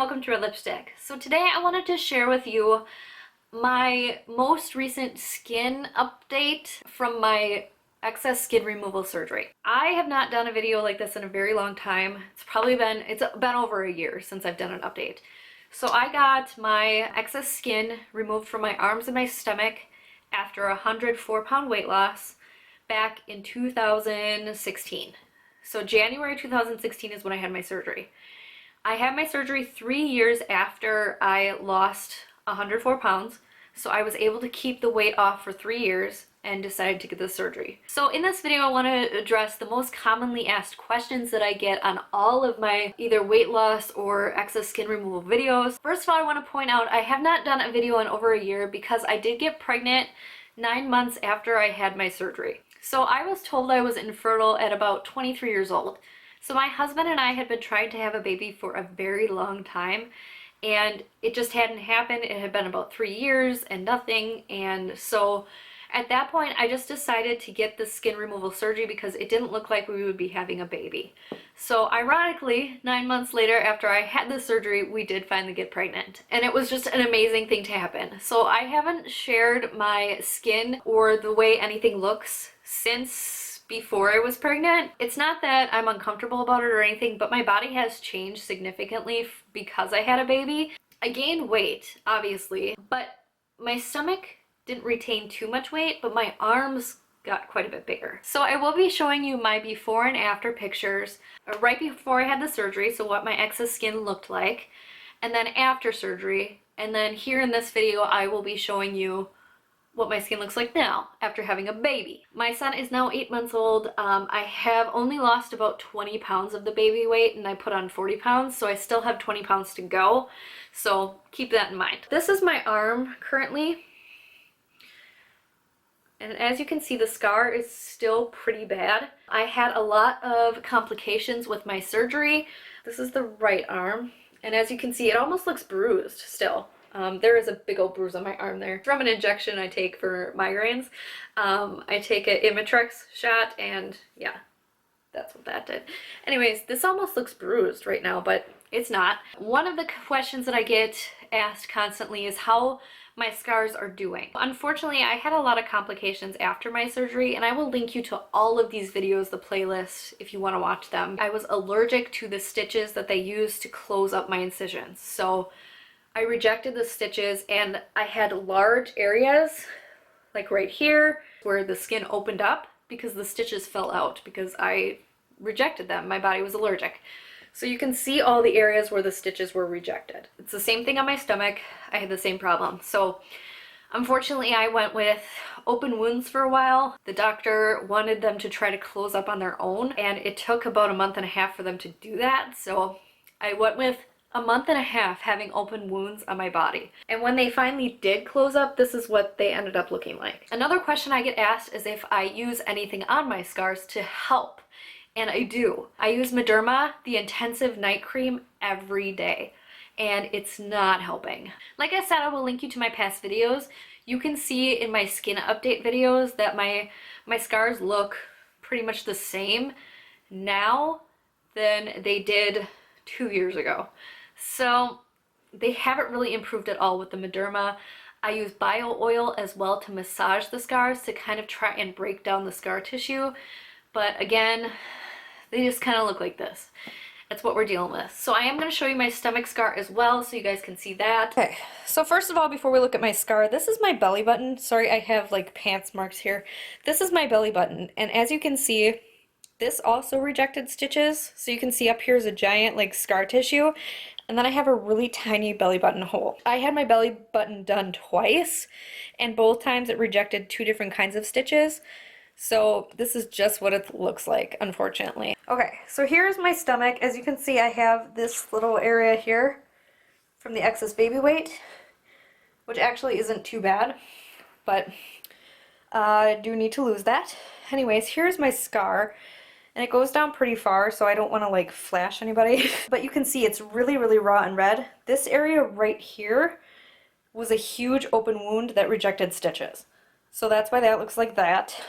welcome to Red Lipstick. So today I wanted to share with you my most recent skin update from my excess skin removal surgery. I have not done a video like this in a very long time. It's been over a year since I've done an update. So I got my excess skin removed from my arms and my stomach after a 104-pound weight loss back in 2016. So January 2016 is when I had my surgery. I had my surgery 3 years after I lost 104 pounds, so I was able to keep the weight off for 3 years and decided to get the surgery. So in this video I want to address the most commonly asked questions that I get on all of my either weight loss or excess skin removal videos. First of all, I want to point out I have not done a video in over a year because I did get pregnant 9 months after I had my surgery. So I was told I was infertile at about 23 years old. So my husband and I had been trying to have a baby for a very long time, and it just hadn't happened. It had been about 3 years and nothing, and so at that point I just decided to get the skin removal surgery because it didn't look like we would be having a baby. So ironically, 9 months later after I had the surgery, we did finally get pregnant, and it was just an amazing thing to happen. So I haven't shared my skin or the way anything looks since before I was pregnant. It's not that I'm uncomfortable about it or anything, but my body has changed significantly because I had a baby. I gained weight, obviously, but my stomach didn't retain too much weight, but my arms got quite a bit bigger. So I will be showing you my before and after pictures right before I had the surgery, so what my excess skin looked like, and then after surgery, and then here in this video I will be showing you what my skin looks like now after having a baby. My son is now 8 months old. I have only lost about 20 pounds of the baby weight and I put on 40 pounds, so I still have 20 pounds to go. So keep that in mind. This is my arm currently. And as you can see, the scar is still pretty bad. I had a lot of complications with my surgery. This is the right arm. And as you can see, it almost looks bruised still. There is a big old bruise on my arm there from an injection I take for migraines. I take an Imitrex shot, and yeah, that's what that did. Anyways, this almost looks bruised right now, but it's not. One of the questions that I get asked constantly is how my scars are doing. Unfortunately, I had a lot of complications after my surgery, and I will link you to all of these videos, the playlist, if you want to watch them. I was allergic to the stitches that they use to close up my incisions. So I rejected the stitches, and I had large areas like right here where the skin opened up because the stitches fell out because I rejected them. My body was allergic. So you can see all the areas where the stitches were rejected. It's the same thing on my stomach. I had the same problem. So unfortunately I went with open wounds for a while. The doctor wanted them to try to close up on their own, and it took about a month and a half for them to do that. So I went with a month and a half having open wounds on my body. And when they finally did close up, this is what they ended up looking like. Another question I get asked is if I use anything on my scars to help. And I do. I use Mederma, the intensive night cream, every day, and it's not helping. Like I said, I will link you to my past videos. You can see in my skin update videos that my scars look pretty much the same now than they did 2 years ago. So they haven't really improved at all with the Mederma. I use bio oil as well to massage the scars to kind of try and break down the scar tissue. But again, they just kind of look like this. That's what we're dealing with. So I am going to show you my stomach scar as well so you guys can see that. Okay, so first of all, before we look at my scar, this is my belly button. Sorry, I have like pants marks here. This is my belly button, and as you can see, this also rejected stitches. So you can see up here is a giant like scar tissue, and then I have a really tiny belly button hole. I had my belly button done twice, and both times it rejected 2 different kinds of stitches. So this is just what it looks like, unfortunately. Okay, so here's my stomach. As you can see, I have this little area here from the excess baby weight, which actually isn't too bad, but I do need to lose that. Anyways, here's my scar, and it goes down pretty far, so I don't want to like flash anybody. But you can see it's really, really raw and red. This area right here was a huge open wound that rejected stitches. So that's why that looks like that.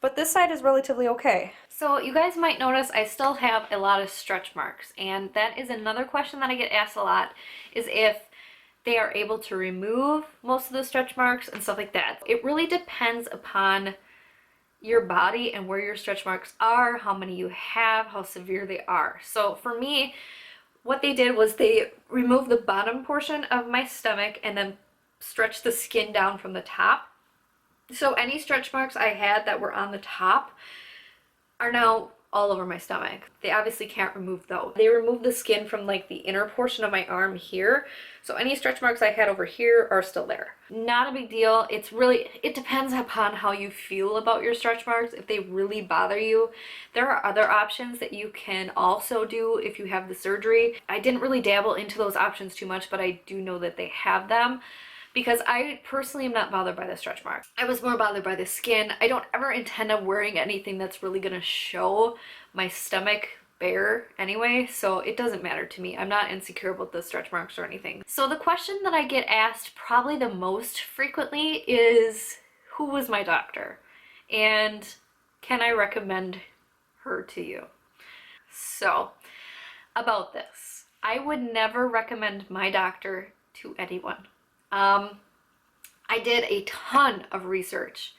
but this side is relatively okay. So you guys might notice I still have a lot of stretch marks, and that is another question that I get asked a lot, is if they are able to remove most of the stretch marks and stuff like that. It really depends upon your body and where your stretch marks are, how many you have, how severe they are. So for me, what they did was they removed the bottom portion of my stomach and then stretched the skin down from the top. So any stretch marks I had that were on the top are now all over my stomach. They obviously can't remove those. They removed the skin from like the inner portion of my arm here. So any stretch marks I had over here are still there. Not a big deal. It depends upon how you feel about your stretch marks. If they really bother you, there are other options that you can also do if you have the surgery. I didn't really dabble into those options too much, but I do know that they have them, because I personally am not bothered by the stretch marks. I was more bothered by the skin. I don't ever intend on wearing anything that's really gonna show my stomach bare anyway, so it doesn't matter to me. I'm not insecure about the stretch marks or anything. So the question that I get asked probably the most frequently is, who was my doctor? And can I recommend her to you? So, about this, I would never recommend my doctor to anyone. I did a ton of research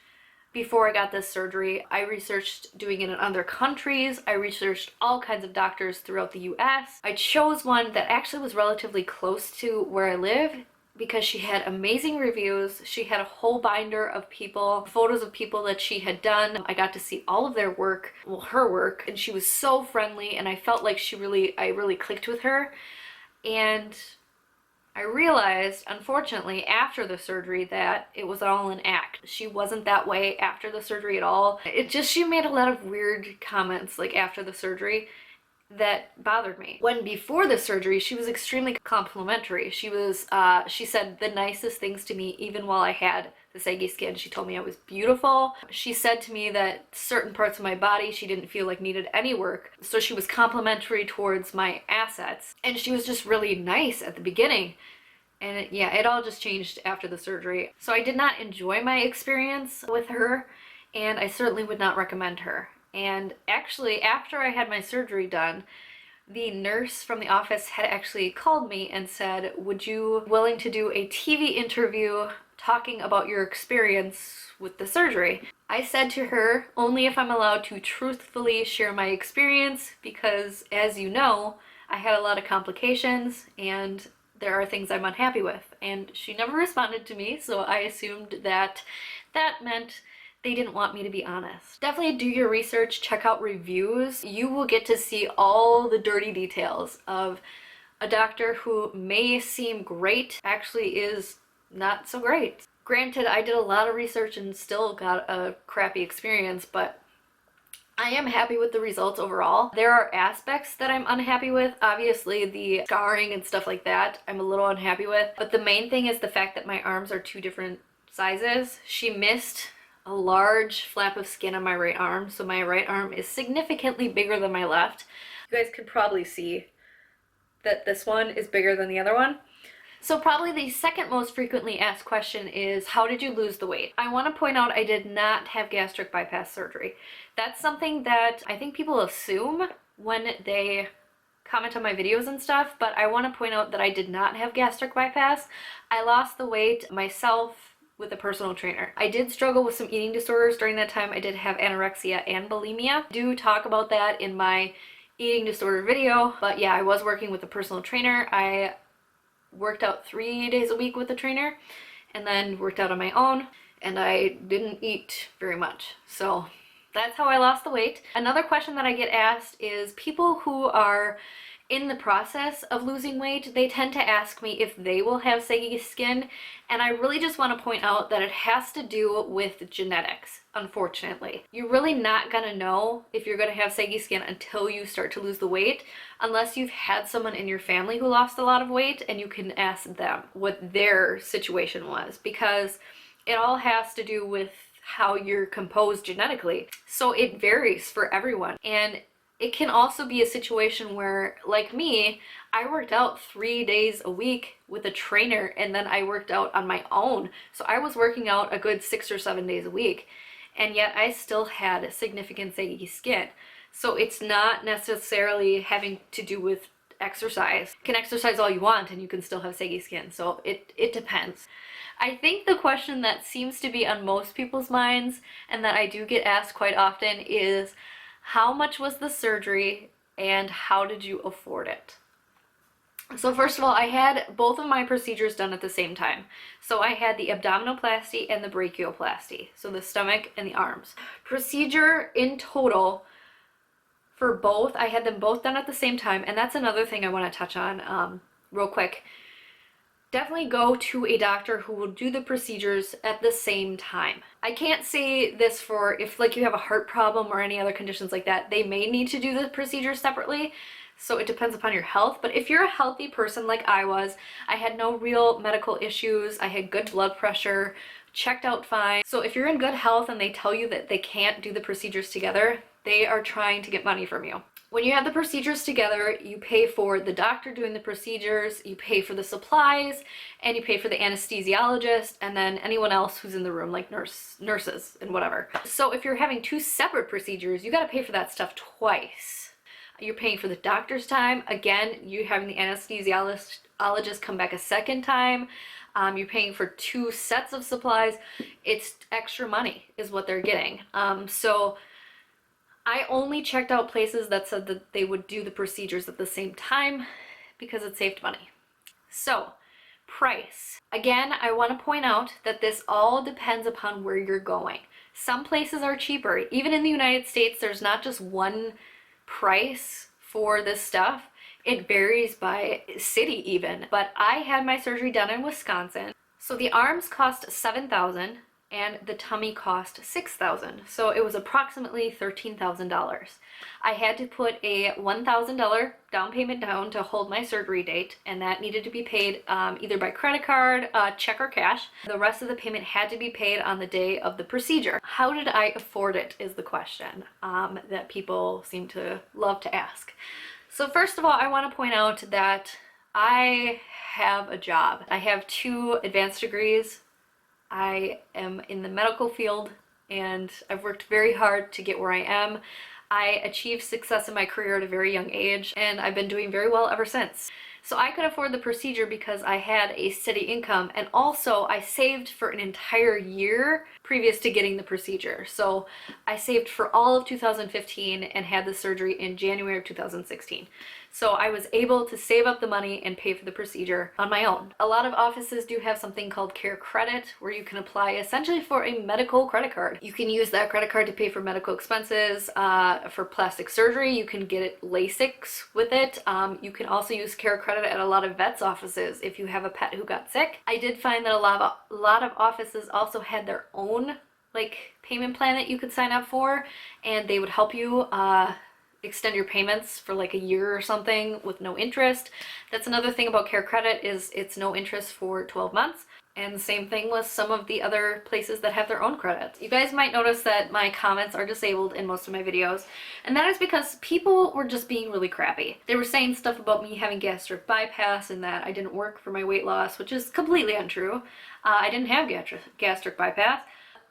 before I got this surgery. I researched doing it in other countries. I researched all kinds of doctors throughout the US. I chose one that actually was relatively close to where I live because she had amazing reviews. She had a whole binder of people, photos of people that she had done. I got to see all of their work, well, her work, and she was so friendly, and I felt like I really clicked with her. And I realized, unfortunately, after the surgery that it was all an act. She wasn't that way after the surgery at all. She made a lot of weird comments like after the surgery that bothered me. When before the surgery, she was extremely complimentary. She said the nicest things to me even while I had the saggy skin. She told me I was beautiful. She said to me that certain parts of my body she didn't feel like needed any work. So she was complimentary towards my assets. And she was just really nice at the beginning. And it all just changed after the surgery. So I did not enjoy my experience with her, and I certainly would not recommend her. And actually, after I had my surgery done, the nurse from the office had actually called me and said, would you willing to do a TV interview talking about your experience with the surgery? I said to her, only if I'm allowed to truthfully share my experience, because as you know, I had a lot of complications and there are things I'm unhappy with. And she never responded to me, so I assumed that that meant they didn't want me to be honest. Definitely do your research, check out reviews. You will get to see all the dirty details of a doctor who may seem great, actually is not so great. Granted, I did a lot of research and still got a crappy experience, but I am happy with the results overall. There are aspects that I'm unhappy with. Obviously, the scarring and stuff like that, I'm a little unhappy with. But the main thing is the fact that my arms are two different sizes. She missed a large flap of skin on my right arm, so my right arm is significantly bigger than my left. You guys can probably see that this one is bigger than the other one. So probably the second most frequently asked question is, how did you lose the weight? I want to point out I did not have gastric bypass surgery. That's something that I think people assume when they comment on my videos and stuff, but I want to point out that I did not have gastric bypass. I lost the weight myself with a personal trainer. I did struggle with some eating disorders during that time. I did have anorexia and bulimia. I do talk about that in my eating disorder video, but yeah, I was working with a personal trainer. I worked out 3 days a week with a trainer and then worked out on my own, and I didn't eat very much. So that's how I lost the weight. Another question that I get asked is people who are in the process of losing weight, they tend to ask me if they will have saggy skin, and I really just want to point out that it has to do with genetics, unfortunately. You're really not gonna know if you're gonna have saggy skin until you start to lose the weight, unless you've had someone in your family who lost a lot of weight and you can ask them what their situation was, because it all has to do with how you're composed genetically. So it varies for everyone, and it can also be a situation where, like me, I worked out 3 days a week with a trainer and then I worked out on my own. So I was working out a good 6 or 7 days a week. and yet I still had significant saggy skin. So it's not necessarily having to do with exercise. You can exercise all you want and you can still have saggy skin, so it depends. I think the question that seems to be on most people's minds, and that I do get asked quite often, is how much was the surgery and how did you afford it? So first of all, I had both of my procedures done at the same time. So I had the abdominoplasty and the brachioplasty, so the stomach and the arms. Procedure in total for both, I had them both done at the same time, and that's another thing I want to touch on real quick. Definitely go to a doctor who will do the procedures at the same time. I can't say this for if like you have a heart problem or any other conditions like that. They may need to do the procedure separately, so it depends upon your health. But if you're a healthy person like I was, I had no real medical issues, I had good blood pressure, checked out fine. So if you're in good health and they tell you that they can't do the procedures together, they are trying to get money from you. When you have the procedures together, you pay for the doctor doing the procedures, you pay for the supplies, and you pay for the anesthesiologist, and then anyone else who's in the room, like nurses and whatever. So if you're having two separate procedures, you gotta pay for that stuff twice. You're paying for the doctor's time. Again, you're having the anesthesiologist come back a second time. You're paying for two sets of supplies. It's extra money is what they're getting. So I only checked out places that said that they would do the procedures at the same time because it saved money. So, price. Again, I want to point out that this all depends upon where you're going. Some places are cheaper. Even in the United States, there's not just one price for this stuff. It varies by city even. But I had my surgery done in Wisconsin. So the arms cost $7,000. And the tummy cost $6,000, so it was approximately $13,000. I had to put a $1,000 down payment down to hold my surgery date, and that needed to be paid either by credit card, check, or cash. The rest of the payment had to be paid on the day of the procedure. How did I afford it is the question that people seem to love to ask. So first of all, I want to point out that I have a job. I have 2 advanced degrees. I am in the medical field and I've worked very hard to get where I am. I achieved success in my career at a very young age and I've been doing very well ever since. So I could afford the procedure because I had a steady income, and also I saved for an entire year previous to getting the procedure. So I saved for all of 2015 and had the surgery in January of 2016. So I was able to save up the money and pay for the procedure on my own. A lot of offices do have something called Care Credit, where you can apply essentially for a medical credit card. You can use that credit card to pay for medical expenses, for plastic surgery. You can get it LASIK with it. You can also use Care Credit at a lot of vets offices if you have a pet who got sick. I did find that a lot of offices also had their own payment plan that you could sign up for, and they would help you extend your payments for like a year or something with no interest. That's another thing about Care Credit, is it's no interest for 12 months. And the same thing with some of the other places that have their own credits. You guys might notice that my comments are disabled in most of my videos, and that is because people were just being really crappy. They were saying stuff about me having gastric bypass and that I didn't work for my weight loss, which is completely untrue. I didn't have gastric bypass.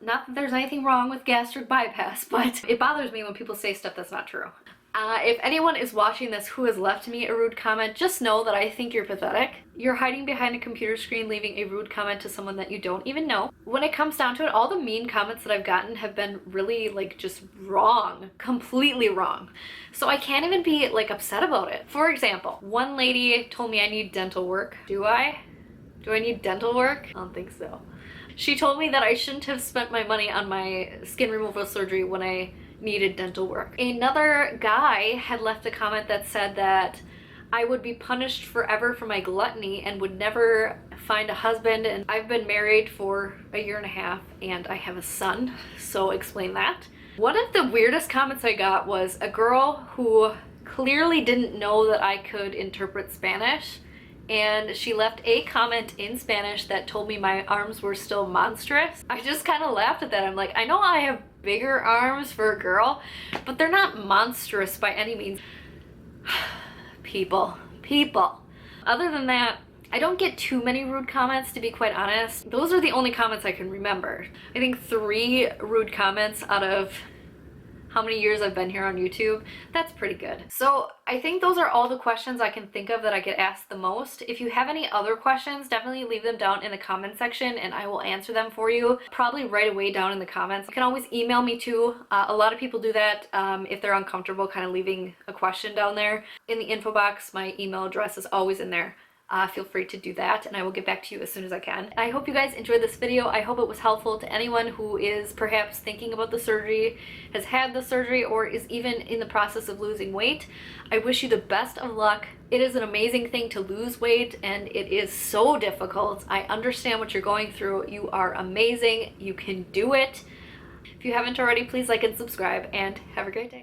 Not that there's anything wrong with gastric bypass, but it bothers me when people say stuff that's not true. If anyone is watching this who has left me a rude comment, just know that I think you're pathetic. You're hiding behind a computer screen leaving a rude comment to someone that you don't even know. When it comes down to it, all the mean comments that I've gotten have been really just wrong, completely wrong. So I can't even be upset about it. For example, one lady told me I need dental work. Do I? Do I need dental work? I don't think so. She told me that I shouldn't have spent my money on my skin removal surgery when I needed dental work. Another guy had left a comment that said that I would be punished forever for my gluttony and would never find a husband, and I've been married for a year and a half and I have a son, so explain that. One of the weirdest comments I got was a girl who clearly didn't know that I could interpret Spanish, and she left a comment in Spanish that told me my arms were still monstrous. I just kind of laughed at that. I'm like, I know I have bigger arms for a girl, but they're not monstrous by any means. People. Other than that, I don't get too many rude comments, to be quite honest. Those are the only comments I can remember. I think 3 rude comments out of how many years I've been here on YouTube. That's pretty good. So I think those are all the questions I can think of that I get asked the most. If you have any other questions, definitely leave them down in the comment section and I will answer them for you, probably right away down in the comments. You can always email me too. A lot of people do that if they're uncomfortable kind of leaving a question down there. In the info box, my email address is always in there. Feel free to do that and I will get back to you as soon as I can. I hope you guys enjoyed this video. I hope it was helpful to anyone who is perhaps thinking about the surgery, has had the surgery, or is even in the process of losing weight. I wish you the best of luck. It is an amazing thing to lose weight and it is so difficult. I understand what you're going through. You are amazing. You can do it. If you haven't already, please like and subscribe and have a great day.